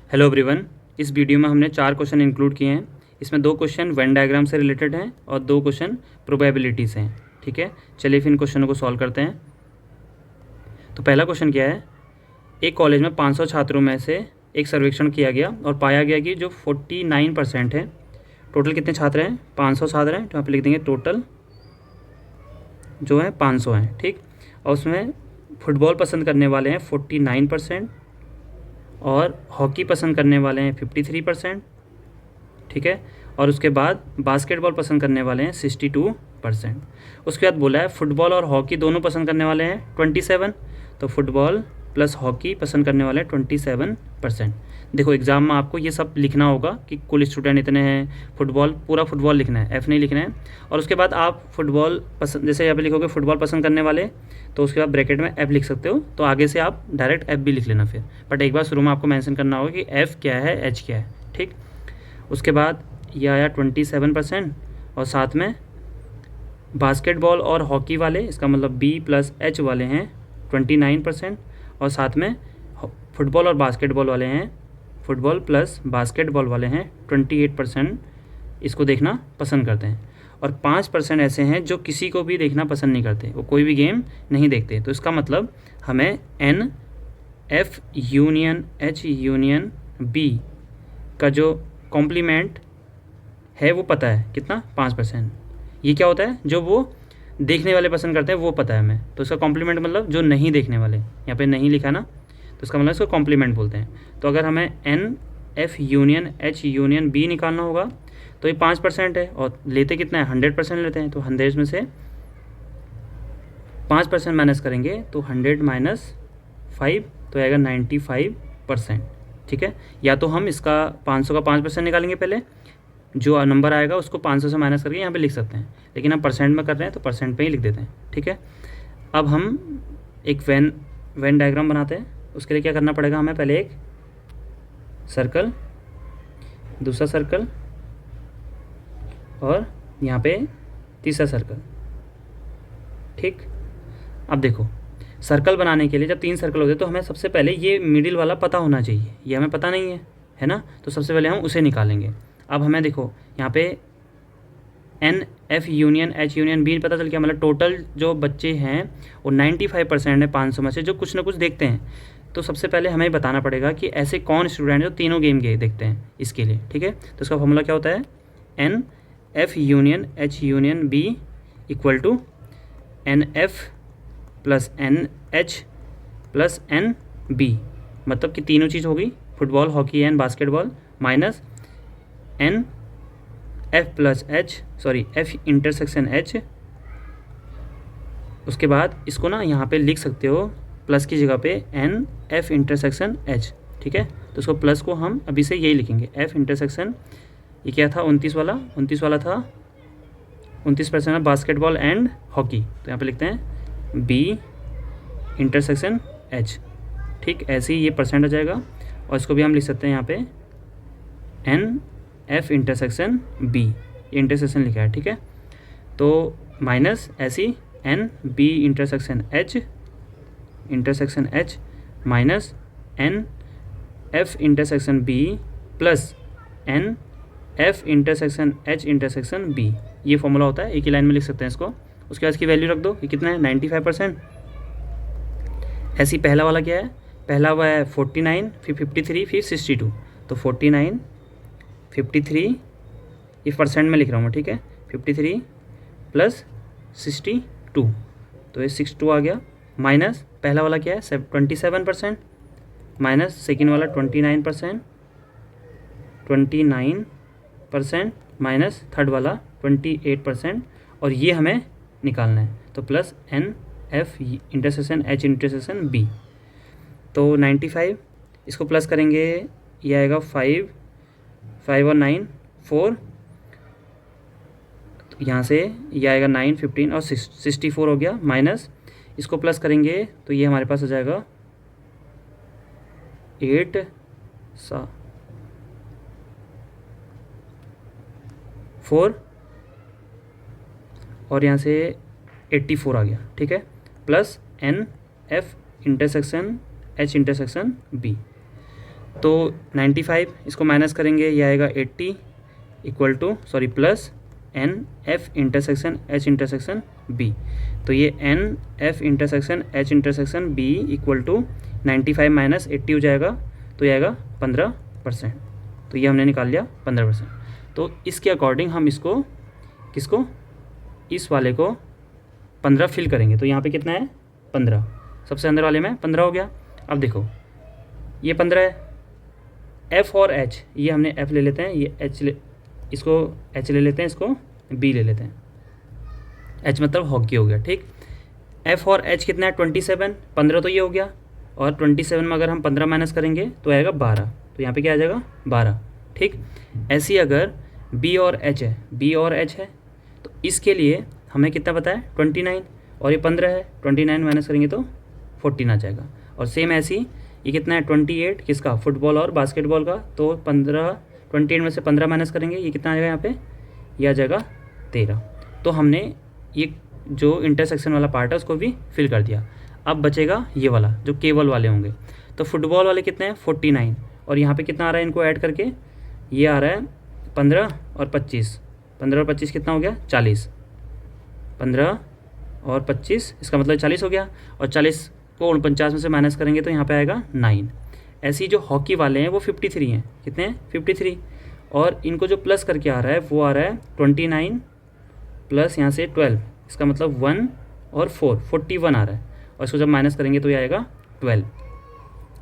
Hello everyone. इस video में हमने 4 क्वेश्चन इंक्लूड किए हैं। इसमें 2 क्वेश्चन वेन डायग्राम से रिलेटेड हैं और 2 क्वेश्चन प्रोबेबिलिटी से हैं। ठीक है, चलिए फिर इन क्वेश्चनों को सॉल्व करते हैं। तो पहला क्वेश्चन क्या है, एक कॉलेज में 500 छात्रों में से एक सर्वेक्षण किया गया और पाया गया कि जो 49% है, टोटल कितने छात्र हैं, 500 छात्र हैं, तो यहाँ पर लिख देंगे टोटल जो है 500 हैं। ठीक, और उसमें फुटबॉल पसंद करने वाले हैं 49% और हॉकी पसंद करने वाले हैं 53%। ठीक है, और उसके बाद बास्केटबॉल पसंद करने वाले हैं 62%। उसके बाद बोला है फुटबॉल और हॉकी दोनों पसंद करने वाले हैं 27, तो फुटबॉल प्लस हॉकी पसंद करने वाले हैं 27%। देखो एग्ज़ाम में आपको ये सब लिखना होगा कि कुल स्टूडेंट इतने हैं, फुटबॉल पूरा फुटबॉल लिखना है, एफ़ नहीं लिखना है। और उसके बाद आप फुटबॉल पसंद, जैसे यहाँ पे लिखोगे फुटबॉल पसंद करने वाले, तो उसके बाद ब्रैकेट में एफ़ लिख सकते हो, तो आगे से आप डायरेक्ट एफ़ भी लिख लेना फिर। बट एक बार शुरू में आपको मेंशन करना होगा कि एफ़ क्या है, एच क्या है। ठीक, उसके बाद ये आया 27% और साथ में बास्केटबॉल और हॉकी वाले, इसका मतलब बी प्लस एच वाले हैं 29% और साथ में फुटबॉल और बास्केटबॉल वाले हैं, फुटबॉल प्लस बास्केटबॉल वाले हैं 28%। इसको देखना पसंद करते हैं और 5% ऐसे हैं जो किसी को भी देखना पसंद नहीं करते, वो कोई भी गेम नहीं देखते। तो इसका मतलब हमें n F union H union B का जो कॉम्प्लीमेंट है वो पता है, कितना, 5%। ये क्या होता है, जो वो देखने वाले पसंद करते हैं वो पता है हमें, तो इसका कॉम्प्लीमेंट मतलब जो नहीं देखने वाले, यहाँ पे नहीं लिखा ना, तो इसका मतलब इसको कॉम्प्लीमेंट बोलते हैं। तो अगर हमें n F union H union B निकालना होगा तो ये 5% है और लेते कितना है, 100% लेते हैं। तो 100 में से 5% माइनस करेंगे तो 100 माइनस 5 तो आएगा 95%। ठीक है, या तो हम इसका 500 का 5% निकालेंगे, पहले जो नंबर आएगा उसको 500 से माइनस करके यहाँ पे लिख सकते हैं, लेकिन हम परसेंट में कर रहे हैं तो परसेंट पे ही लिख देते हैं। ठीक है, अब हम एक वेन डायग्राम बनाते हैं। उसके लिए क्या करना पड़ेगा, हमें पहले एक सर्कल, दूसरा सर्कल और यहाँ पे तीसरा सर्कल। ठीक, अब देखो सर्कल बनाने के लिए जब 3 सर्कल होते हैं तो हमें सबसे पहले ये मिडिल वाला पता होना चाहिए, ये हमें पता नहीं है ना, तो सबसे पहले हम उसे निकालेंगे। अब हमें देखो यहाँ पे n F union H union B पता चल गया, मतलब टोटल जो बच्चे हैं वो 95% है 500 में से जो कुछ ना कुछ देखते हैं। तो सबसे पहले हमें बताना पड़ेगा कि ऐसे कौन स्टूडेंट जो तीनों गेम के देखते हैं इसके लिए। ठीक है, तो इसका फॉर्मूला क्या होता है, n F union H union B equal to n F plus n H plus n B, मतलब कि तीनों चीज़ होगी, football hockey and basketball, minus n F plus H, sorry F intersection H. उसके बाद इसको ना यहाँ पे लिख सकते हो प्लस की जगह पे एन एफ इंटरसेक्शन एच। ठीक है, तो इसको प्लस को हम अभी से यही लिखेंगे, एफ इंटरसेक्शन, ये क्या था 29 वाला था 29% है बास्केटबॉल एंड हॉकी, तो यहाँ पे लिखते हैं बी इंटरसेक्शन एच। ठीक, ऐसे ही ये परसेंट आ जाएगा और इसको भी हम लिख सकते हैं यहाँ पे एन एफ इंटरसेक्शन बी, ये इंटरसेक्शन लिखा है। ठीक है, तो माइनस ऐसी n B intersection H minus n F intersection B plus n F intersection H intersection B, ये फॉर्मूला होता है, एक ही लाइन में लिख सकते हैं इसको। उसके बाद इसकी वैल्यू रख दो, ये कितना है 95%। ऐसी पहला वाला क्या है, पहला हुआ है 49, फिर 53, फिर 62, तो 49 53, ये परसेंट में लिख रहा हूँ मैं। ठीक है, 53 प्लस 62, तो ये 62 आ गया, माइनस पहला वाला क्या है 27% माइनस सेकेंड वाला 29% माइनस थर्ड वाला 28%, और ये हमें निकालना है, तो plus n F intersection H intersection B, तो 95, इसको प्लस करेंगे ये आएगा 5 और 9 4, तो यहाँ से ये आएगा 9 15 और 64 हो गया, माइनस इसको प्लस करेंगे तो ये हमारे पास आ जाएगा 8 4 और यहाँ से 84 आ गया। ठीक है, plus n F intersection H intersection B. तो 95 इसको माइनस करेंगे, ये आएगा 80 equal to plus n F intersection H intersection B. तो ये n F intersection H intersection B equal to 95 minus 80 हो जाएगा, तो ये आएगा 15%। तो ये हमने निकाल लिया 15%। तो इसके अकॉर्डिंग हम इसको किसको, इस वाले को 15 फिल करेंगे। तो यहाँ पे कितना है 15, सबसे अंदर वाले में 15 हो गया। अब देखो ये 15 है, एफ़ और एच, ये हमने एफ़ ले लेते हैं, ये एच इसको एच ले लेते हैं, इसको बी ले लेते हैं। एच मतलब हॉकी हो गया, ठीक। एफ़ और एच कितना है 27, 15 तो ये हो गया, और 27 में अगर हम 15 माइनस करेंगे तो आएगा 12, तो यहाँ पे क्या आ जाएगा 12, ठीक। ऐसी अगर बी और एच है, बी और एच है, तो इसके लिए हमें कितना पता है 29, और ये 15 है, 29 माइनस करेंगे तो 14 आ जाएगा। और सेम ऐसी ये कितना है 28, किसका, फुटबॉल और बास्केटबॉल का, तो 28 में से 15 माइनस करेंगे, ये कितना आ जाएगा यहाँ पे, ये आ जाएगा 13। तो हमने ये जो इंटरसेक्शन वाला पार्ट है उसको भी फिल कर दिया। अब बचेगा ये वाला जो केबल वाले होंगे। तो फुटबॉल वाले कितने हैं 49, और यहाँ पे कितना आ रहा है इनको ऐड करके, ये आ रहा है 15 और 25, 15 और 25 कितना हो गया 40, 15 और 25 इसका मतलब 40 हो गया, और 40 को 49 में से माइनस करेंगे तो यहाँ पे आएगा 9। ऐसी जो हॉकी वाले हैं वो 53 हैं, कितने हैं 53, और इनको जो प्लस करके आ रहा है वो आ रहा है 29 प्लस यहाँ से 12, इसका मतलब 1 और 4, 41 आ रहा है, और इसको जब माइनस करेंगे तो ये आएगा 12।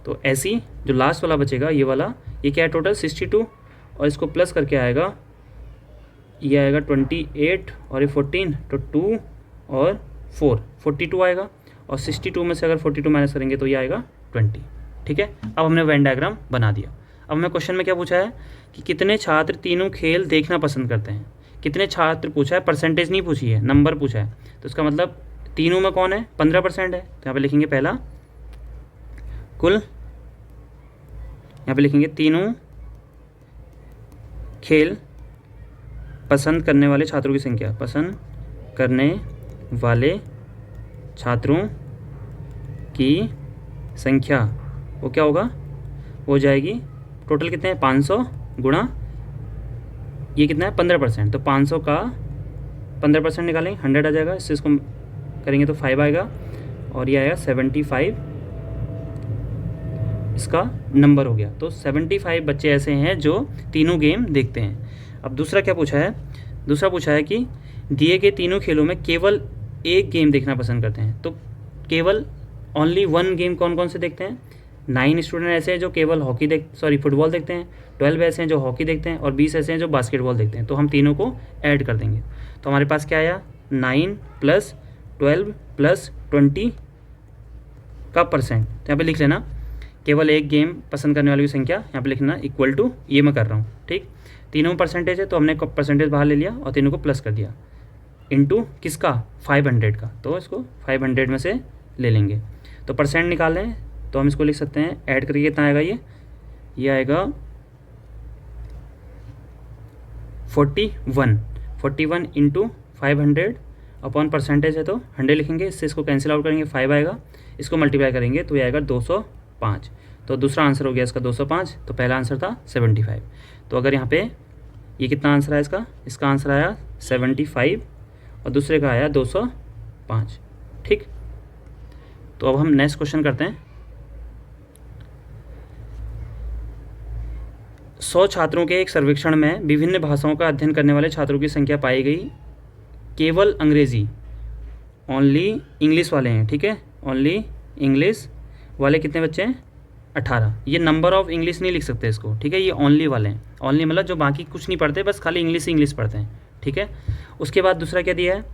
तो ऐसी जो लास्ट वाला बचेगा ये वाला, ये क्या है टोटल 62, और इसको प्लस करके आएगा, ये आएगा 28 और ये 14, तो 2 और 4, 42 आएगा, और 62 में से अगर 42 माइनस करेंगे तो ये आएगा 20, ठीक है। अब हमने वेन डायग्राम बना दिया। अब हमें क्वेश्चन में क्या पूछा है कि कितने छात्र तीनों खेल देखना पसंद करते हैं। कितने छात्र पूछा है, परसेंटेज नहीं पूछी है, नंबर पूछा है। तो इसका मतलब तीनों में कौन है 15% है, तो यहाँ पे लिखेंगे पहला कुल, यहाँ पे लिखेंगे तीनों खेल पसंद करने वाले छात्रों की संख्या, पसंद करने वाले छात्रों की संख्या, वो क्या होगा, हो जाएगी टोटल कितने हैं 500 गुणा ये कितना है 15%, तो 500 का 15% निकालेंगे 100 आ जाएगा, इससे इसको करेंगे तो 5 आएगा, और ये आएगा 75 इसका नंबर हो गया। तो 75 बच्चे ऐसे हैं जो तीनों गेम देखते हैं। अब दूसरा क्या पूछा है, दूसरा पूछा है कि दिए गए तीनों खेलों में केवल एक गेम देखना पसंद करते हैं। तो केवल ओनली वन गेम कौन कौन से देखते हैं, 9 स्टूडेंट ऐसे हैं जो केवल फुटबॉल देखते हैं, 12 ऐसे हैं जो हॉकी देखते हैं, और 20 ऐसे हैं जो बास्केटबॉल देखते हैं। तो हम तीनों को ऐड कर देंगे, तो हमारे पास क्या आया 9 प्लस 12 प्लस 20 का परसेंट। तो यहाँ पे लिख लेना केवल एक गेम पसंद करने वालों की संख्या, यहाँ पे लिखना इक्वल टू, ये मैं कर रहा हूँ, ठीक। तीनों में परसेंटेज है तो हमने परसेंटेज बाहर ले लिया और तीनों को प्लस कर दिया, इनटू किसका 500 का, तो इसको 500 में से ले लेंगे। तो परसेंट निकाल लें तो हम इसको लिख सकते हैं, ऐड करके कितना आएगा, ये आएगा 41 इंटू 500 अपॉन परसेंटेज है तो 100 लिखेंगे, इससे इसको कैंसिल आउट करेंगे 5 आएगा, इसको मल्टीप्लाई करेंगे तो ये आएगा 205। तो दूसरा आंसर हो गया इसका 205, तो पहला आंसर था 75। तो अगर यहाँ पे ये कितना आंसर आया इसका आंसर आया 75 और दूसरे का आया 205, ठीक। तो अब हम नेक्स्ट क्वेश्चन करते हैं। 100 छात्रों के एक सर्वेक्षण में विभिन्न भाषाओं का अध्ययन करने वाले छात्रों की संख्या पाई गई, केवल अंग्रेजी ओनली इंग्लिश वाले हैं, ठीक है। ओनली इंग्लिश वाले कितने बच्चे हैं 18। ये नंबर ऑफ इंग्लिश नहीं लिख सकते इसको, ठीक है। ये ओनली वाले हैं, ओनली मतलब जो बाकी कुछ नहीं पढ़ते, बस खाली इंग्लिश पढ़ते हैं, ठीक है। उसके बाद दूसरा क्या दिया है,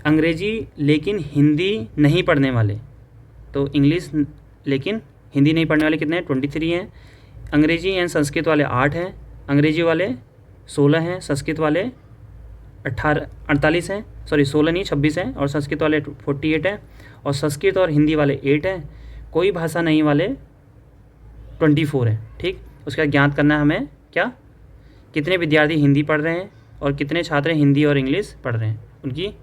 अंग्रेजी लेकिन हिंदी नहीं पढ़ने वाले, तो इंग्लिश लेकिन हिंदी नहीं पढ़ने वाले कितने हैं 23 हैं। अंग्रेजी एंड संस्कृत वाले 8 हैं, अंग्रेजी वाले 16 हैं, संस्कृत वाले 48 हैं, 16 नहीं 26 हैं, और संस्कृत वाले 48 हैं, और संस्कृत और हिंदी वाले 8 हैं, कोई भाषा नहीं वाले 24 हैं, ठीक। उसका ज्ञात करना है हमें क्या, कितने विद्यार्थी हिंदी पढ़ रहे हैं और कितने छात्र हिंदी और इंग्लिश पढ़ रहे हैं, उनकी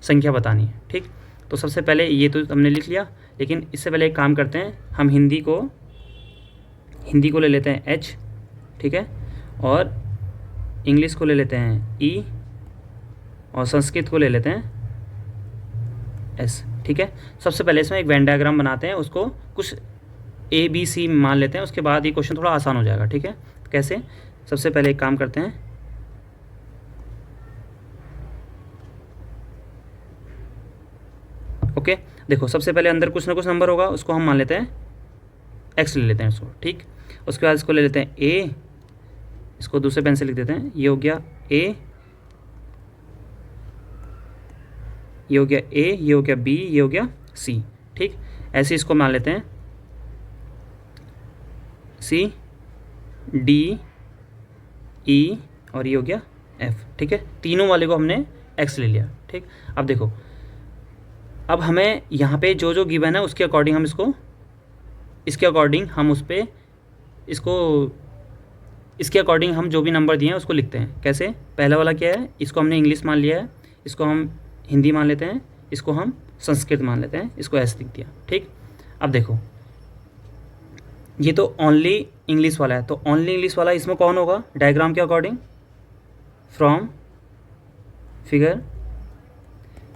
संख्या बतानी है, ठीक। तो सबसे पहले ये तो हमने लिख लिया, लेकिन इससे पहले एक काम करते हैं, हम हिंदी को हिंदी को ले लेते हैं एच, ठीक है, और इंग्लिश को ले लेते हैं ई, और संस्कृत को ले लेते हैं एस, ठीक है। सबसे पहले इसमें एक वेन डायग्राम बनाते हैं, उसको कुछ ए बी सी मान लेते हैं, उसके बाद ये क्वेश्चन थोड़ा आसान हो जाएगा, ठीक है। कैसे? सबसे पहले एक काम करते हैं, ओके। देखो सबसे पहले अंदर कुछ ना कुछ नंबर होगा, उसको हम मान लेते हैं एक्स ले लेते हैं उसको, ठीक। उसके बाद इसको ले लेते हैं ए, इसको दूसरे पेन से लिख देते हैं, ये हो गया ए, ये हो गया ए, ये हो गया बी, ये हो गया सी, ठीक। ऐसे इसको मान लेते हैं सी, डी, ई, और ये हो गया एफ, ठीक है। तीनों वाले को हमने एक्स ले लिया, ठीक। अब देखो, अब हमें यहाँ पे जो जो गिवन है उसके अकॉर्डिंग हम इसको, इसके अकॉर्डिंग हम उस पर इसके अकॉर्डिंग हम जो भी नंबर दिए हैं उसको लिखते हैं। कैसे? पहला वाला क्या है, इसको हमने इंग्लिश मान लिया है, इसको हम हिंदी मान लेते हैं, इसको हम संस्कृत मान लेते हैं, इसको ऐसे लिख दिया, ठीक। अब देखो ये तो ओनली इंग्लिश वाला है, तो ओनली इंग्लिश वाला इसमें कौन होगा डायग्राम के अकॉर्डिंग? फ्रॉम फिगर,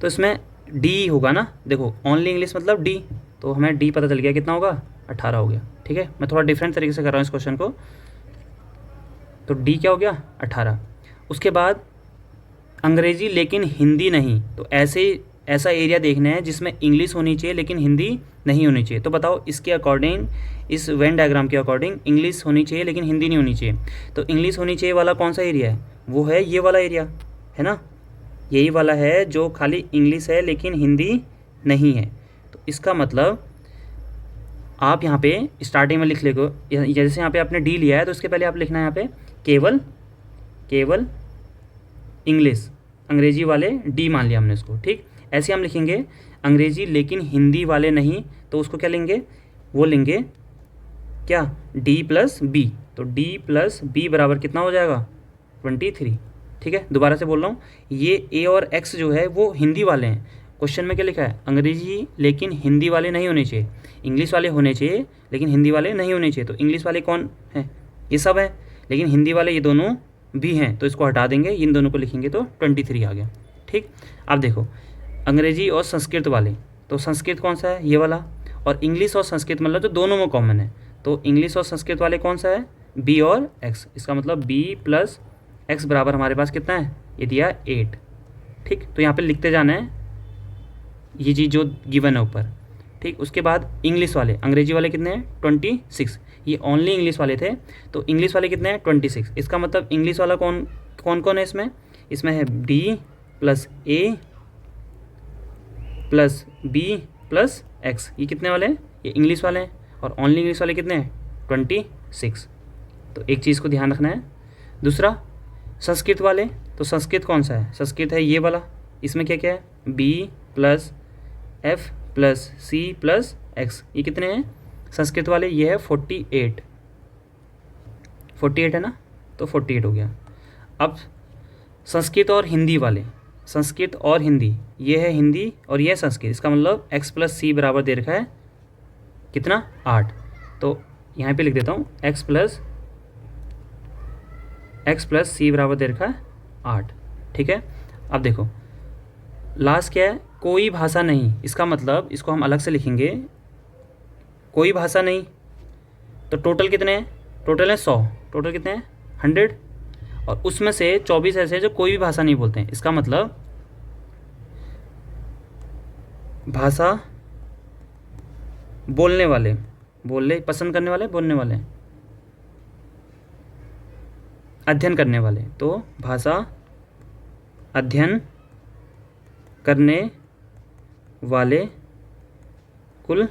तो इसमें डी होगा ना। देखो ओनली इंग्लिश मतलब डी, तो हमें डी पता चल गया, कितना होगा 18 हो गया, ठीक है। मैं थोड़ा डिफरेंट तरीके से कर रहा हूँ इस क्वेश्चन को, तो डी क्या हो गया 18। उसके बाद अंग्रेजी लेकिन हिंदी नहीं, तो ऐसा एरिया देखना है जिसमें इंग्लिश होनी चाहिए लेकिन हिंदी नहीं होनी चाहिए। तो बताओ इसके अकॉर्डिंग, इस वेन डायग्राम के अकॉर्डिंग इंग्लिश होनी चाहिए लेकिन हिंदी नहीं होनी चाहिए, तो इंग्लिश होनी चाहिए वाला कौन सा एरिया है? वो है ये वाला एरिया, है ना, यही वाला है जो खाली इंग्लिश है लेकिन हिंदी नहीं है। तो इसका मतलब आप यहाँ पे स्टार्टिंग में लिख लेगो, जैसे यहाँ पे आपने डी लिया है तो उसके पहले आप लिखना है यहाँ पे केवल इंग्लिश, अंग्रेजी वाले डी मान लिया हमने उसको, ठीक। ऐसे हम लिखेंगे अंग्रेजी लेकिन हिंदी वाले नहीं, तो उसको क्या लेंगे? वो लेंगे क्या, डी प्लस बी, तो डी प्लस बी बराबर कितना हो जाएगा 23, ठीक है। दोबारा से बोल रहा हूँ, ये ए और एक्स जो है वो हिंदी वाले हैं। क्वेश्चन में क्या लिखा है? अंग्रेजी लेकिन हिंदी वाले नहीं होने चाहिए, इंग्लिश वाले होने चाहिए लेकिन हिंदी वाले नहीं होने चाहिए। तो इंग्लिश वाले कौन है? ये सब है, लेकिन हिंदी वाले ये दोनों भी हैं, तो इसको हटा देंगे, इन दोनों को लिखेंगे तो 23 आ गया, ठीक। अब देखो अंग्रेजी और संस्कृत वाले, तो संस्कृत कौन सा है? ये वाला, और इंग्लिश और संस्कृत मतलब जो दोनों में कॉमन है, तो इंग्लिश और संस्कृत वाले कौन सा है? बी और एक्स। इसका मतलब बी प्लस एक्स बराबर हमारे पास कितना है? ये दिया 8, ठीक। तो यहाँ पे लिखते जाना है ये चीज़ जो गिवन है ऊपर, ठीक। उसके बाद इंग्लिश वाले, अंग्रेजी वाले कितने हैं? 26, ये ओनली इंग्लिश वाले थे, तो इंग्लिश वाले कितने हैं? 26। इसका मतलब इंग्लिश वाला कौन है इसमें है डी प्लस ए प्लस बी प्लस एक्स, ये कितने वाले हैं? ये इंग्लिश वाले हैं, और ओनली इंग्लिश वाले कितने हैं? 26। तो एक चीज़ को ध्यान रखना है। दूसरा संस्कृत वाले, तो संस्कृत कौन सा है? संस्कृत है ये वाला, इसमें क्या क्या है? B plus F plus C plus X, ये कितने हैं संस्कृत वाले? ये है 48 है ना, तो 48 हो गया। अब संस्कृत और हिंदी वाले, संस्कृत और हिंदी, ये है हिंदी और ये है संस्कृत, इसका मतलब एक्स प्लस सी बराबर दे रखा है कितना? 8। तो यहाँ पे लिख देता हूँ एक्स प्लस सी बराबर दे रखा है 8, ठीक है। अब देखो लास्ट क्या है? कोई भाषा नहीं, इसका मतलब इसको हम अलग से लिखेंगे, कोई भाषा नहीं, तो टोटल कितने हैं? टोटल है 100, टोटल कितने हैं? 100, और उसमें से 24 ऐसे हैं जो कोई भी भाषा नहीं बोलते हैं। इसका मतलब भाषा बोलने वाले, बोलने पसंद करने वाले, बोलने वाले, अध्ययन करने वाले, तो भाषा अध्ययन करने वाले कुल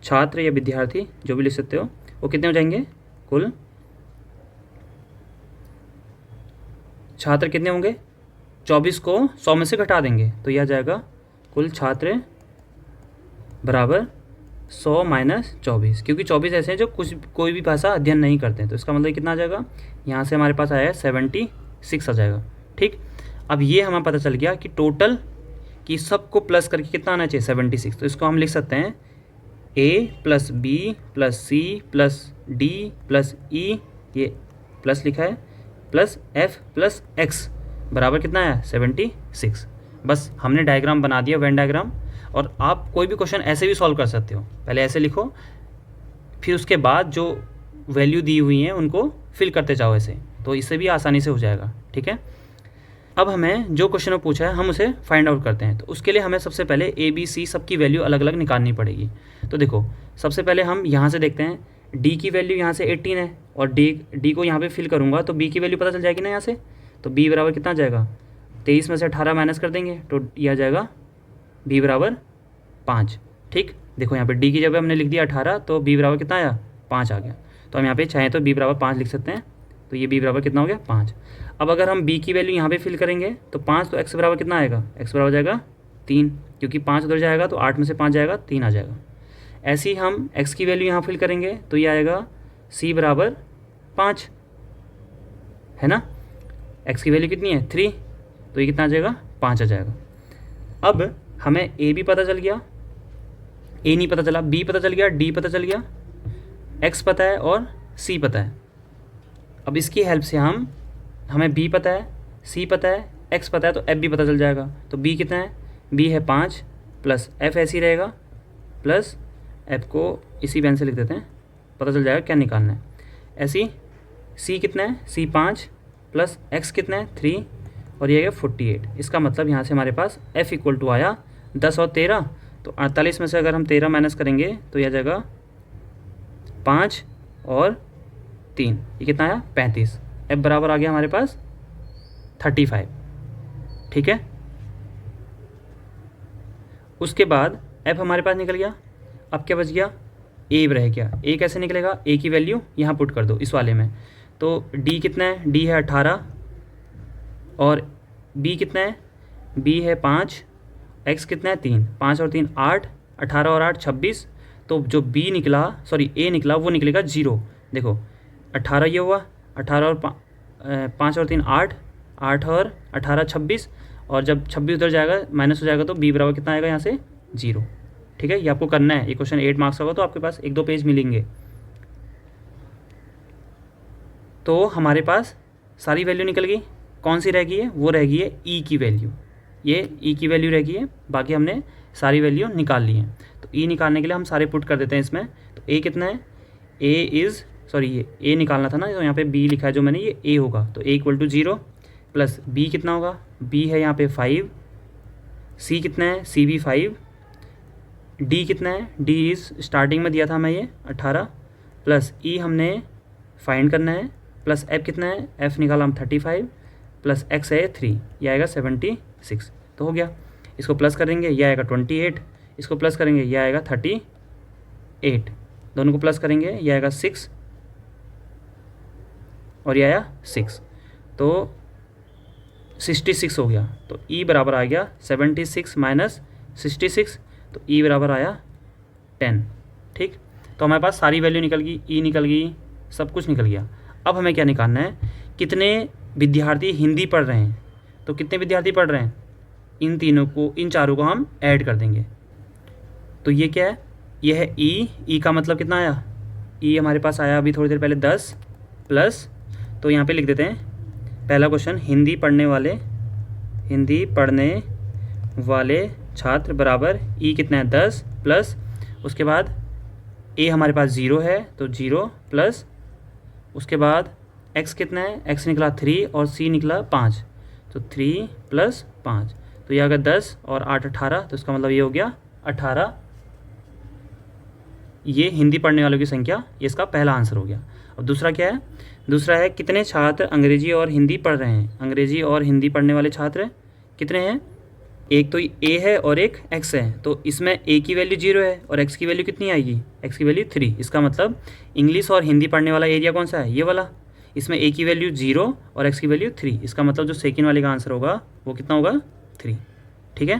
छात्र या विद्यार्थी जो भी लिख सकते हो, वो कितने हो जाएंगे? कुल छात्र कितने होंगे? 24 को 100 में से घटा देंगे तो यह आ जाएगा कुल छात्र बराबर 100 माइनस 24, क्योंकि 24 ऐसे हैं जो कोई भी भाषा अध्ययन नहीं करते हैं। तो इसका मतलब कितना आ जाएगा? यहाँ से हमारे पास आया है 76 आ जाएगा, ठीक। अब ये हमें पता चल गया कि टोटल कि सबको प्लस करके कितना आना चाहिए? 76। तो इसको हम लिख सकते हैं A plus B plus C plus D plus E, ये प्लस लिखा है, प्लस एफ प्लस एक्स बराबर कितना है 76। बस हमने डायग्राम बना दिया, वेन डायग्राम। और आप कोई भी क्वेश्चन ऐसे भी सॉल्व कर सकते हो, पहले ऐसे लिखो, फिर उसके बाद जो वैल्यू दी हुई हैं उनको फिल करते जाओ ऐसे, तो इससे भी आसानी से हो जाएगा। ठीक है, अब हमें जो क्वेश्चन में पूछा है हम उसे फाइंड आउट करते हैं। तो उसके लिए हमें सबसे पहले ए बी सी सबकी वैल्यू अलग अलग निकालनी पड़ेगी। तो देखो सबसे पहले हम यहाँ से देखते हैं, डी की वैल्यू यहाँ से 18 है और डी को यहाँ पे फिल करूँगा तो बी की वैल्यू पता चल जाएगी ना यहाँ से। तो बी बराबर कितना आ जाएगा, 23 में से 18 माइनस कर देंगे तो यह आ जाएगा बी बराबर 5। ठीक, देखो यहाँ पे डी की जगह हमने लिख दिया 18 तो बी बराबर कितना आया 5 आ गया। तो हम यहाँ पे चाहें तो बी बराबर 5 लिख सकते हैं। तो ये बी बराबर कितना हो गया 5। अब अगर हम बी की वैल्यू यहाँ पे फिल करेंगे तो 5, तो एक्स बराबर कितना आएगा, एक्स बराबर जाएगा 3, क्योंकि 5 उधर जाएगा तो 8 में से 5 जाएगा 3 आ जाएगा। ऐसे ही हम एक्स की वैल्यू यहाँ फिल करेंगे तो ये आएगा सी बराबर 5, है ना। एक्स की वैल्यू कितनी है 3, तो ये कितना आ जाएगा 5 आ जाएगा। अब हमें ए भी पता चल गया, ए नहीं पता चला, बी पता चल गया, डी पता चल गया, एक्स पता है और सी पता है। अब इसकी हेल्प से हमें बी पता है, सी पता है, एक्स पता है, तो एफ भी पता चल जाएगा। तो बी कितना है, बी है 5 प्लस एफ ऐसे ही रहेगा, प्लस एफ को इसी पेन से लिख देते हैं, पता चल जाएगा क्या निकालना है। ऐसी सी कितना है, सी 5 प्लस एक्स कितना है 3 और ये है 48। इसका मतलब यहाँ से हमारे पास एफ इक्वल टू आया 10 और 13, तो 48 में से अगर हम 13 माइनस करेंगे तो यह जाएगा 5 और 3, ये कितना आया 35। एफ बराबर आ गया हमारे पास 35। ठीक है, उसके बाद एफ हमारे पास निकल गया। अब क्या बच गया, ए रह गया। ए कैसे निकलेगा, ए की वैल्यू यहाँ पुट कर दो इस वाले में। तो डी कितना है, डी है 18 और बी कितना है, बी है 5, एक्स कितना है 3, 5 और 3 8, 18 और 8 26। तो जो बी निकला, सॉरी ए निकला, वो निकलेगा 0। देखो 18 ये हुआ, 18 और 5 और 3 8, 8 और 18 26, और जब 26 उधर जाएगा माइनस हो जाएगा तो बी बराबर कितना आएगा यहाँ से 0। ठीक है, ये आपको करना है। ये क्वेश्चन 8 मार्क्स का होगा तो आपके पास 1-2 पेज मिलेंगे। तो हमारे पास सारी वैल्यू निकल गई, कौन सी रह गई है, वो रह गई है ई की वैल्यू। ये ई की वैल्यू रह गई है, बाकी हमने सारी वैल्यू निकाल ली है। तो ई निकालने के लिए हम सारे पुट कर देते हैं इसमें। तो ए कितना है, ए इज़, सॉरी ये ए निकालना था ना, तो यहाँ पे बी लिखा है जो मैंने, ये ए होगा। तो ए इक्वल टू 0 प्लस बी कितना होगा, बी है यहाँ पे 5, सी कितना है, सी भी 5, डी कितना है, डी इज़ स्टार्टिंग में दिया था मैं ये 18, प्लस ई हमने फाइंड करना है, प्लस एफ कितना है, एफ निकाला हम 35, प्लस एक्स है 3, ये आएगा 76। तो हो गया, इसको प्लस करेंगे ये आएगा 28, इसको प्लस करेंगे ये आएगा 38, दोनों को प्लस करेंगे ये आएगा 6 और ये आया 6, तो 66 हो गया। तो ई बराबर आ गया 76 माइनस 66, तो ई बराबर आया 10। ठीक, तो हमारे पास सारी वैल्यू निकल गई, ई निकल गई, सब कुछ निकल गया। अब हमें क्या निकालना है, कितने विद्यार्थी हिंदी पढ़ रहे हैं। तो कितने विद्यार्थी पढ़ रहे हैं, इन तीनों को, इन चारों को हम ऐड कर देंगे। तो ये क्या है, ये है ई का मतलब कितना आया, ई हमारे पास आया अभी थोड़ी देर पहले 10 प्लस, तो यहाँ पे लिख देते हैं पहला क्वेश्चन, हिंदी पढ़ने वाले छात्र बराबर ई कितना है 10 प्लस, उसके बाद ए हमारे पास 0 है तो 0 प्लस, उसके बाद एक्स कितना है, एक्स निकला 3 और सी निकला 5, तो 3 प्लस 5, तो ये आ गया 10 और 8 18, तो इसका मतलब ये हो गया 18। ये हिंदी पढ़ने वालों की संख्या, ये इसका पहला आंसर हो गया। अब दूसरा क्या है, दूसरा है कितने छात्र अंग्रेजी और हिंदी पढ़ रहे हैं। अंग्रेजी और हिंदी पढ़ने वाले छात्र कितने हैं, एक तो ए है और एक एक्स है, तो इसमें ए की वैल्यू 0 है और एक्स की वैल्यू कितनी आएगी, एक्स की वैल्यू 3। इसका मतलब इंग्लिश और हिंदी पढ़ने वाला एरिया कौन सा है, ये वाला। इसमें ए की वैल्यू 0 और एक्स की वैल्यू 3, इसका मतलब जो सेकेंड वाले का आंसर होगा वो कितना होगा 3। ठीक है,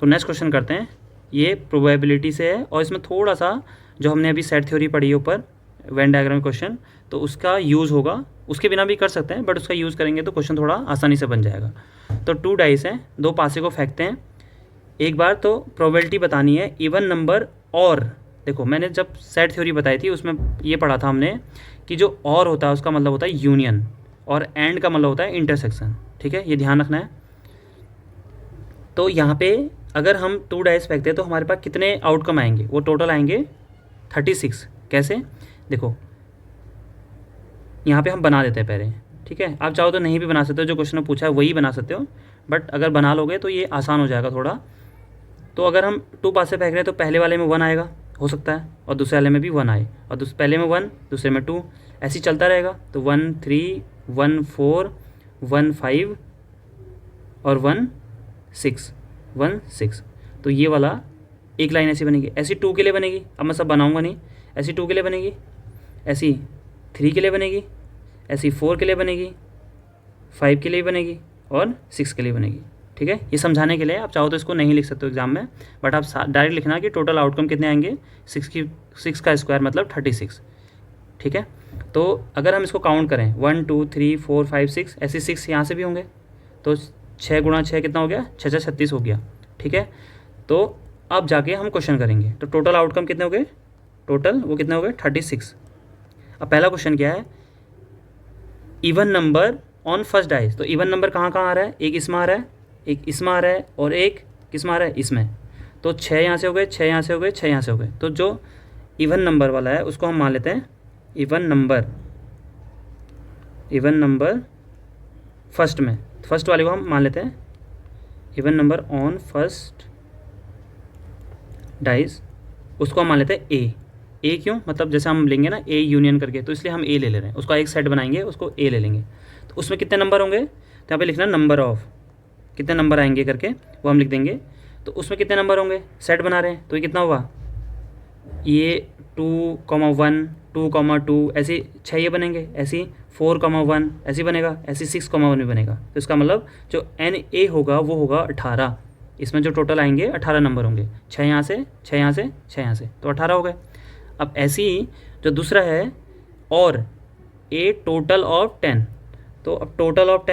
तो नेक्स्ट क्वेश्चन करते हैं। ये प्रोबेबिलिटी से है और इसमें थोड़ा सा जो हमने अभी सेट थ्योरी पढ़ी है ऊपर वेन डायग्राम क्वेश्चन, तो उसका यूज़ होगा, उसके बिना भी कर सकते हैं बट उसका यूज़ करेंगे तो क्वेश्चन थोड़ा आसानी से बन जाएगा। तो 2 डाइस हैं, 2 पासे को फेंकते हैं। एक बार तो प्रोबेबिलिटी बतानी है इवन नंबर और, देखो मैंने जब सेट थ्योरी बताई थी उसमें ये पढ़ा था हमने कि जो और होता है उसका मतलब होता है यूनियन और एंड का मतलब होता है इंटरसेक्शन। ठीक है, ये ध्यान रखना है। तो यहाँ पे अगर हम 2 डाइस फेंकते हैं तो हमारे पास कितने आउटकम आएंगे, वो टोटल आएंगे 36। कैसे, देखो यहाँ पे हम बना देते हैं पहले। ठीक है, आप चाहो तो नहीं भी बना सकते हो, जो क्वेश्चन में पूछा है वही बना सकते हो, बट अगर बना लोगे तो ये आसान हो जाएगा थोड़ा। तो अगर हम 2 पास से फेंक रहे हैं तो पहले वाले में 1 आएगा, हो सकता है, और दूसरे वाले में भी 1 आए, और पहले में 1 दूसरे में 2, ऐसे ही चलता रहेगा। तो 1 3 1 4 1 5 और 1 6 1 6। तो ये वाला एक लाइन ऐसी बनेगी। ऐसी 2 के लिए बनेगी, अब मैं सब बनाऊंगा नहीं। ऐसी 2 के लिए बनेगी, ऐसी 3 के लिए बनेगी, ऐसी 4 के लिए बनेगी, 5 के लिए बनेगी और 6 के लिए बनेगी। ठीक है, ये समझाने के लिए, आप चाहो तो इसको नहीं लिख सकते हो एग्जाम में, बट आप डायरेक्ट लिखना कि टोटल आउटकम कितने आएंगे, 6 का स्क्वायर मतलब 36। ठीक है, तो अगर हम इसको काउंट करें 1 2 3 4 5 6, ऐसे 6 यहाँ से भी होंगे, तो 6 गुणा 6 कितना हो गया, 6 36 हो गया। ठीक है, तो अब जाके हम क्वेश्चन करेंगे। तो टोटल आउटकम कितने हो गए, टोटल वो कितने हो गए 36। अब पहला क्वेश्चन क्या है, even number on first dice. तो इवन नंबर कहाँ कहाँ आ रहा है, एक इसमें आ रहा है, एक इसमें आ रहा है और एक किस में आ रहा है, इसमें। तो 6 यहाँ से हो गए, 6 यहाँ से हो गए, 6 यहाँ से हो गए। तो जो इवन नंबर वाला है उसको हम मान लेते हैं इवन नंबर फर्स्ट में, फर्स्ट वाले को हम मान लेते हैं even number on first dice, उसको हम मान लेते हैं ए क्यों, मतलब जैसे हम लेंगे ना ए यूनियन करके, तो इसलिए हम ए ले रहे हैं, उसका एक सेट बनाएंगे, उसको ए ले लेंगे। तो उसमें कितने नंबर होंगे, तो यहाँ पे लिखना नंबर ऑफ, कितने नंबर आएंगे करके वो हम लिख देंगे। तो उसमें कितने नंबर होंगे, सेट बना रहे हैं, तो ये कितना हुआ, ये 2, 1 2, 2, ऐसे 6 ये बनेंगे, ऐसे 4, 1 ऐसे बनेगा, ऐसे 6, 1 भी बनेगा। तो इसका मतलब जो NA होगा वो होगा 18। इसमें जो टोटल आएंगे 18 नंबर होंगे, 6 यहाँ से 6 यहाँ से 6 यहाँ से, तो 18 हो गए। अब ऐसे ही जो दूसरा है और ए टोटल ऑफ 10, तो अब टोटल ऑफ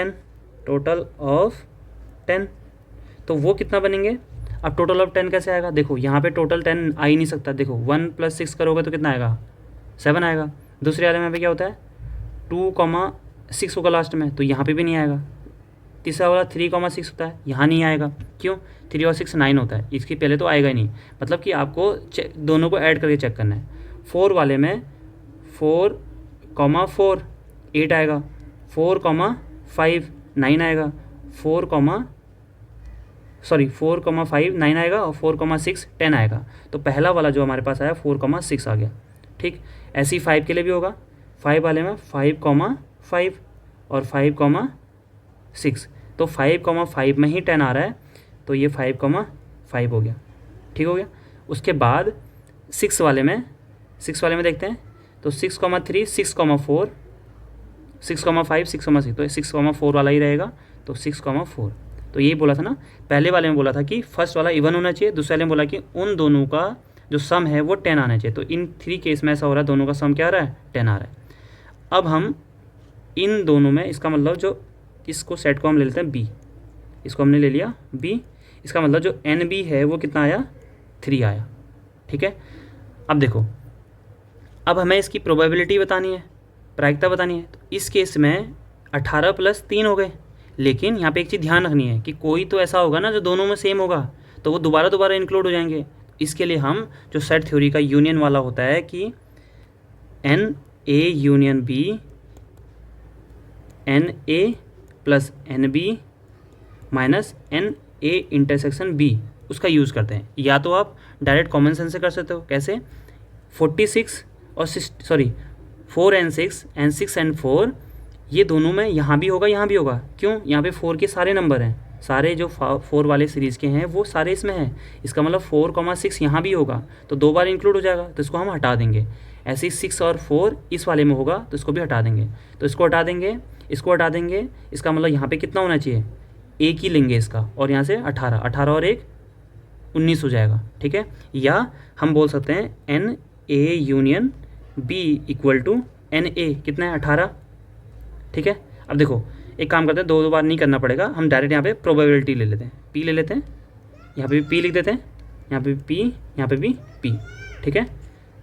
10, तो वो कितना बनेंगे। अब टोटल ऑफ 10 कैसे आएगा, देखो यहाँ पे टोटल 10 आ ही नहीं सकता, देखो 1 + 6 करोगे तो कितना आएगा, 7 आएगा। दूसरे वाले में पे क्या होता है 2, 6 होगा लास्ट में, तो यहाँ पे भी नहीं आएगा। तीसरा वाला 3, 6 होता है, यहाँ नहीं आएगा, क्यों, 3 और 6 9 होता है, इसके पहले तो आएगा ही नहीं। मतलब कि आपको दोनों को ऐड करके चेक करना है। 4 वाले में 4, 4 8 आएगा, 4, 5 9 आएगा, 4, 5 9 आएगा और 4, 6 10 आएगा। तो पहला वाला जो हमारे पास आया 4, 6 आ गया। ठीक, ऐसे ही 5 के लिए भी होगा, 5 वाले में 5, 5 और 5, 6, तो 5, 5 में ही 10 आ रहा है, तो ये 5, 5 हो गया। ठीक हो गया। उसके बाद 6 वाले में देखते हैं, तो 6, 3 6, 4 6, 5 6, 6, तो 6, 4 वाला ही रहेगा, तो 6, 4। तो यही बोला था ना, पहले वाले में बोला था कि फर्स्ट वाला इवन होना चाहिए, दूसरे वाले में बोला कि उन दोनों का जो सम है वो 10 आना चाहिए। तो इन 3 केस में ऐसा हो रहा है, दोनों का सम क्या आ रहा है, 10 आ रहा है। अब हम इन दोनों में, इसका मतलब जो इसको सेट को हम ले लेते हैं बी, इसको हमने ले लिया बी, इसका मतलब जो NB है वो कितना आया, 3 आया। ठीक है, अब देखो, अब हमें इसकी प्रोबेबिलिटी बतानी है, प्रायिकता बतानी है। तो इस केस में 18 + 3 हो गए, लेकिन यहाँ पे एक चीज़ ध्यान रखनी है कि कोई तो ऐसा होगा ना जो दोनों में सेम होगा, तो वो दोबारा इंक्लूड हो जाएंगे। इसके लिए हम जो सेट थ्योरी का यूनियन वाला होता है कि NA union B, NA + NB - NA intersection B, उसका यूज़ करते हैं। या तो आप डायरेक्ट कॉमन सेंस से कर सकते हो, कैसे, 46 और 4 and 6 and 6 and 4 ये दोनों में यहाँ भी होगा, यहाँ भी होगा। क्यों, यहाँ पे 4 के सारे नंबर हैं, सारे जो 4 वाले सीरीज़ के हैं वो सारे इसमें हैं। इसका मतलब 4, 6 यहाँ भी होगा, तो 2 बार इंक्लूड हो जाएगा, तो इसको हम हटा देंगे। ऐसे ही 6 और 4 इस वाले में होगा, तो इसको भी हटा देंगे। तो इसको हटा देंगे, इसको हटा देंगे, इसका मतलब यहाँ पे कितना होना चाहिए, एक ही लेंगे इसका, और यहाँ से 18 और 1 19 हो जाएगा। ठीक है, या हम बोल सकते हैं NA यूनियन B = NA कितना है, 18। ठीक है, अब देखो एक काम करते हैं, 2 बार नहीं करना पड़ेगा, हम डायरेक्ट यहाँ पे प्रोबेबिलिटी ले लेते हैं, P ले लेते हैं, यहाँ पे भी P लिख देते हैं, यहाँ पे भी P, यहाँ पे भी P। ठीक है,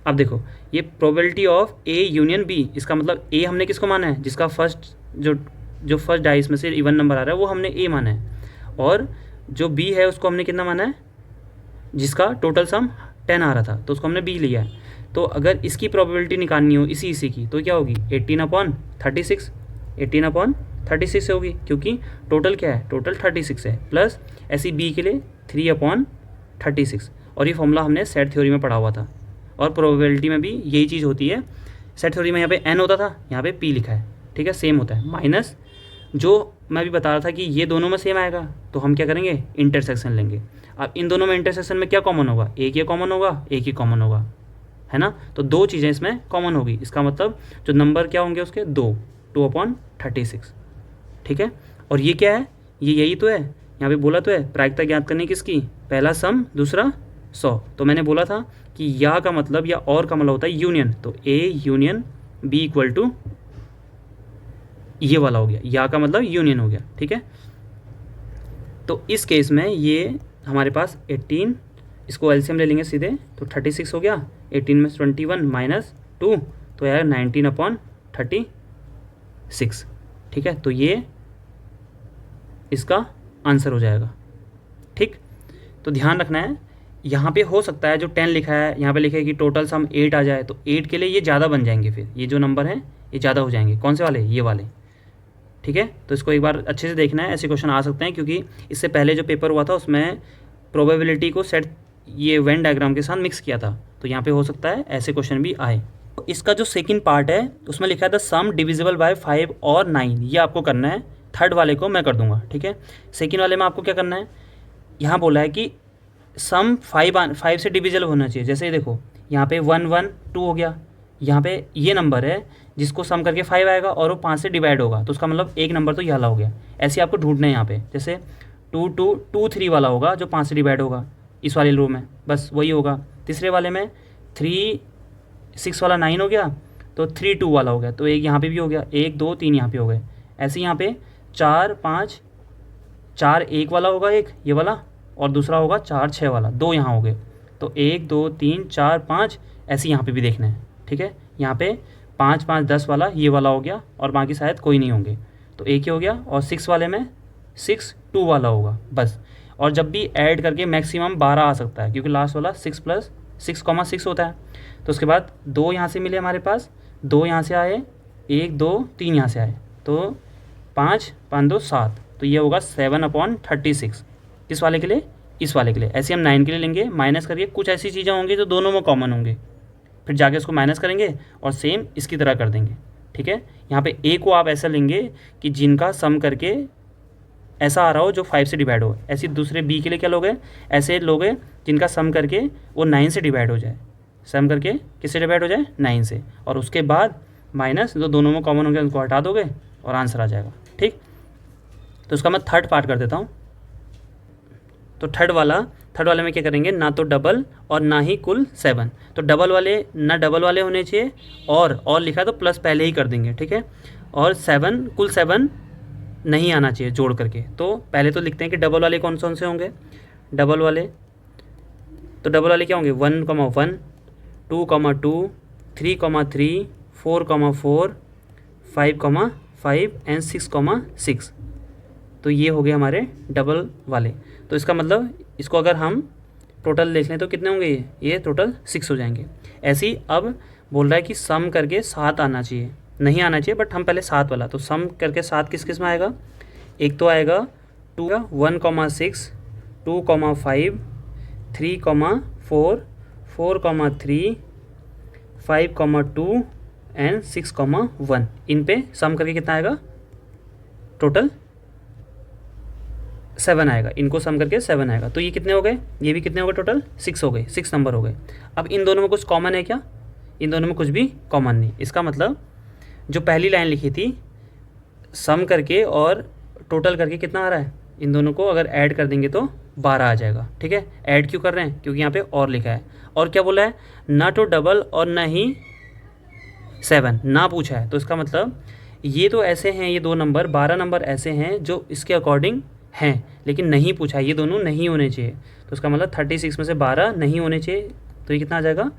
अब देखो ये probability of A union B, इसका मतलब ए हमने किसको माना है, जिसका फर्स्ट जो फर्स्ट डाइस में से इवन नंबर आ रहा है वो हमने ए माना है, और जो बी है उसको हमने कितना माना है, जिसका टोटल सम 10 आ रहा था तो उसको हमने बी लिया है। तो अगर इसकी प्रोबेबिलिटी निकालनी हो इसी की तो क्या होगी 18/36, 18/36 होगी, क्योंकि टोटल क्या है, टोटल 36 है, प्लस ऐसी बी के लिए 3/36। और ये फॉर्मूला हमने सेट थ्योरी में पढ़ा हुआ था, और प्रोबेबिलिटी में भी यही चीज़ होती है। सेट थ्योरी में यहाँ पे n होता था, यहाँ पे p लिखा है, ठीक है, सेम होता है, माइनस जो मैं भी बता रहा था कि ये दोनों में सेम आएगा तो हम क्या करेंगे, इंटरसेक्शन लेंगे। अब इन दोनों में इंटरसेक्शन में क्या कॉमन होगा, एक ये कॉमन होगा, एक ही कॉमन होगा, है ना, तो दो चीज़ें इसमें कॉमन होगी, इसका मतलब जो नंबर क्या होंगे उसके 2/36, ठीक है। और ये क्या है, ये यही तो है, यहाँ पे बोला तो है प्रायिकता ज्ञात करने किसकी, पहला सम दूसरा 100। तो मैंने बोला था कि या का मतलब या और का मतलब होता है यूनियन, तो A union B equal to ये वाला हो गया, या का मतलब यूनियन हो गया, ठीक है। तो इस केस में ये हमारे पास 18, इसको एलसीएम ले लेंगे सीधे तो 36 हो गया, 18 में 21 माइनस 2 तो यार 19/36, ठीक है। तो ये इसका आंसर हो जाएगा, ठीक। तो ध्यान रखना है, यहाँ पे हो सकता है जो 10 लिखा है यहाँ पे लिखा है कि टोटल सम 8 आ जाए, तो 8 के लिए ये ज़्यादा बन जाएंगे, फिर ये जो नंबर हैं ये ज़्यादा हो जाएंगे, कौन से वाले, ये वाले, ठीक है। तो इसको एक बार अच्छे से देखना है, ऐसे क्वेश्चन आ सकते हैं, क्योंकि इससे पहले जो पेपर हुआ था उसमें प्रोबेबिलिटी को सेट ये वेन डायग्राम के साथ मिक्स किया था, तो यहाँ पे हो सकता है ऐसे क्वेश्चन भी आए। तो इसका जो सेकंड पार्ट है उसमें लिखा है द सम डिविजिबल बाय 5 और 9, ये आपको करना है। थर्ड वाले को मैं कर दूंगा, ठीक है। सेकंड वाले में आपको क्या करना है, यहाँ बोला है कि सम 5 से डिविजिबल होना चाहिए। जैसे देखो यहाँ पे 1 1 2 हो गया, यहाँ पे ये नंबर है जिसको सम करके 5 आएगा और वो 5 से डिवाइड होगा, तो उसका मतलब एक नंबर तो ये वाला हो गया। ऐसे आपको ढूंढना है यहाँ पे, जैसे 2 2 2 3 वाला होगा जो 5 से डिवाइड होगा इस वाले रो में, बस वही होगा। तीसरे वाले में 3 6 वाला 9 हो गया, तो 3 2 वाला हो गया, तो एक यहाँ पे भी हो गया, 1 2 3 यहाँ पे हो गए। ऐसे यहाँ पे 4 5 4 1 वाला होगा एक ये वाला, और दूसरा होगा 4 6 वाला, दो यहाँ हो गए, तो 1 2 3 4 5, ऐसे यहाँ पे भी देखना है, ठीक है। यहाँ पे 5 5 10 वाला ये वाला हो गया, और बाकी शायद कोई नहीं होंगे, तो एक ही हो गया। और 6 वाले में 6 2 वाला होगा बस। और जब भी ऐड करके मैक्सिमम 12 आ सकता है, क्योंकि लास्ट वाला 6 + 6,6 होता है। तो उसके बाद 2 यहाँ से मिले हमारे पास, 2 यहाँ से आए, 1 2 3 यहाँ से आए, तो 5 5 2 7, तो ये होगा 7/36 किस वाले के लिए, इस वाले के लिए। ऐसे हम 9 के लिए लेंगे, माइनस करके कुछ ऐसी चीज़ें होंगी जो दोनों में कॉमन होंगे, फिर जाके उसको माइनस करेंगे और सेम इसकी तरह कर देंगे, ठीक है। यहाँ पे ए को आप ऐसा लेंगे कि जिनका सम करके ऐसा आ रहा हो जो 5 से डिवाइड हो। ऐसे दूसरे बी के लिए क्या लोगे, ऐसे लोगे जिनका सम करके वो 9 से डिवाइड हो जाए, सम करके किससे डिवाइड हो जाए, 9 से, और उसके बाद माइनस जो दोनों में कॉमन होंगे उनको हटा दोगे और आंसर आ जाएगा, ठीक। तो उसका मैं थर्ड पार्ट कर देता हूँ। तो थर्ड वाले में क्या करेंगे, ना तो डबल और ना ही कुल 7। तो डबल वाले ना डबल वाले होने चाहिए, और लिखा तो प्लस पहले ही कर देंगे, ठीक है। और 7 कुल 7 नहीं आना चाहिए जोड़ करके। तो पहले तो लिखते हैं कि डबल वाले कौन से होंगे, डबल वाले, तो डबल वाले क्या होंगे, 1,1 2,2 3,3 4,4 5,5 एंड 6,6। तो ये हो गए हमारे डबल वाले। तो इसका मतलब इसको अगर हम टोटल देख लें तो कितने होंगे, ये टोटल 6 हो जाएंगे। ऐसे ही अब बोल रहा है कि सम करके 7 आना चाहिए, नहीं आना चाहिए, बट हम पहले 7 वाला, तो सम करके 7 किस में आएगा, एक तो आएगा 1,6 2,5 3,4 4,3 5,2 एंड 6,1। इन पे सम करके कितना आएगा, टोटल 7 आएगा, इनको सम करके 7 आएगा। तो ये कितने हो गए, ये भी कितने हो गए, टोटल 6 हो गए, 6 नंबर हो गए। अब इन दोनों में कुछ कॉमन है क्या, इन दोनों में कुछ भी कॉमन नहीं। इसका मतलब जो पहली लाइन लिखी थी सम करके और टोटल करके कितना आ रहा है, इन दोनों को अगर ऐड कर देंगे तो 12 आ जाएगा, ठीक है। ऐड क्यों कर रहे हैं, क्योंकि यहाँ पे और लिखा है। और क्या बोला है, ना तो डबल और ना ही 7 ना पूछा है। तो इसका मतलब ये तो ऐसे हैं, ये दो नंबर 12 नंबर ऐसे हैं जो इसके अकॉर्डिंग हैं, लेकिन नहीं पूछा, ये दोनों नहीं होने चाहिए। तो इसका मतलब 36 में से 12 नहीं होने चाहिए, तो ये कितना आ जाएगा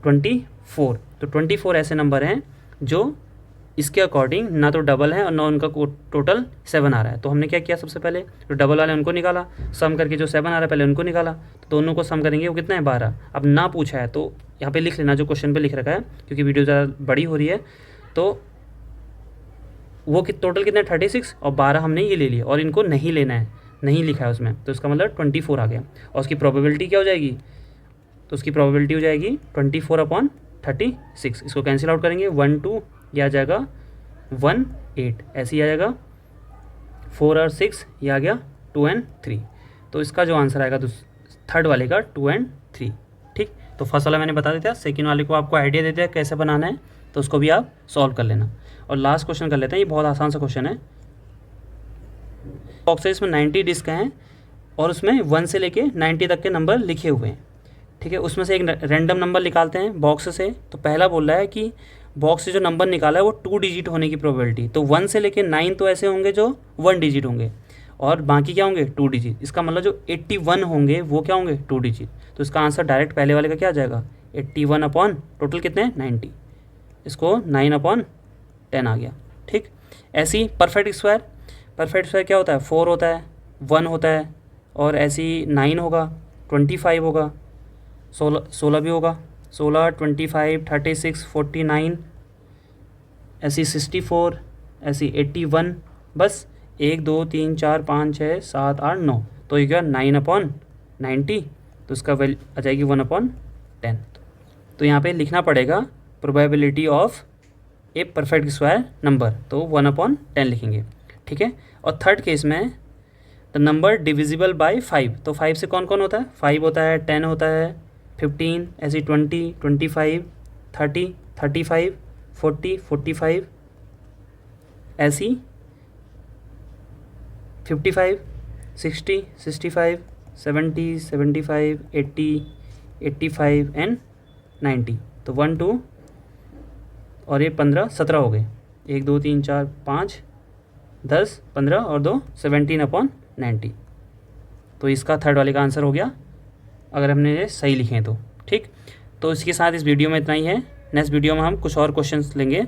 24। तो 24 ऐसे नंबर हैं जो इसके अकॉर्डिंग ना तो डबल है और ना उनका टोटल 7 आ रहा है। तो हमने क्या किया, सबसे पहले जो डबल वाले उनको निकाला, सम करके जो 7 आ रहा है पहले उनको निकाला, तो दोनों को सम करेंगे वो कितना है 12। अब ना पूछा है तो यहाँ पे लिख लेना जो क्वेश्चन पे लिख रखा है, क्योंकि वीडियो ज़्यादा बड़ी हो रही है। तो वो टोटल कितना है 36 और 12 हमने ये ले लिया और इनको नहीं लेना है, नहीं लिखा है उसमें, तो इसका मतलब 24 आ गया। और उसकी प्रोबेबिलिटी क्या हो जाएगी, तो उसकी प्रोबेबिलिटी हो जाएगी 24/36। इसको कैंसिल आउट करेंगे, 1 2 ये आ जाएगा 1 8, ऐसे ही आ जाएगा 4 और 6 ये आ गया 2 और 3। तो इसका जो आंसर आएगा तो थर्ड वाले का 2 और 3। ठीक, तो फर्स्ट वाला मैंने बता दिया, सेकंड वाले को आपको आइडिया दे दिया कैसे बनाना है, तो उसको भी आप सॉल्व कर लेना। और लास्ट क्वेश्चन कर लेते हैं, ये बहुत आसान सा क्वेश्चन है। बॉक्स है, इसमें 90 डिस्क हैं और उसमें 1 से लेके 90 तक के नंबर लिखे हुए हैं। ठीक है, उसमें से एक रैंडम नंबर निकालते हैं बॉक्स से। तो पहला बोल रहा है कि बॉक्स से जो नंबर निकाला है वो 2 डिजिट होने की प्रोबेबिलिटी, तो 1 से लेके 9 तो ऐसे होंगे जो 1 डिजिट होंगे और बाकी क्या होंगे 2 डिजिट। इसका मतलब जो 81 होंगे वो क्या होंगे 2 डिजिट। तो इसका आंसर डायरेक्ट पहले वाले का क्या आ जाएगा 81 अपॉन टोटल कितने 90, इसको 9/10 आ गया। ठीक, ऐसे ही परफेक्ट स्क्वायर क्या होता है 4 होता है, 1 होता है और ऐसे ही 9 होगा, 25 होगा, 16 भी होगा, 16 25 36 49 ऐसी 64 ऐसी 81, बस 1 2 3 4 5 6 7 8 9, तो ये क्या 9/90, तो इसका वैल्यू आ जाएगी 1/10। तो यहाँ पे लिखना पड़ेगा probability of a perfect square number, तो 1/10 लिखेंगे। ठीक है, और थर्ड केस में द नंबर डिविजिबल बाय 5, तो 5 से कौन कौन होता है 5 होता है, 10 होता है, 15 ऐसी 20 25 30 35 40 45 ऐसी 55 60 65 70 75 80 85 एंड 90। तो 1 2 और ये 15 17 हो गए, 1 2 3 4 5 10 15 और 2 17/90। तो इसका थर्ड वाले का आंसर हो गया अगर हमने ये सही लिखे हैं तो। ठीक, तो इसके साथ इस वीडियो में इतना ही है। नेक्स्ट वीडियो में हम कुछ और क्वेश्चंस लेंगे।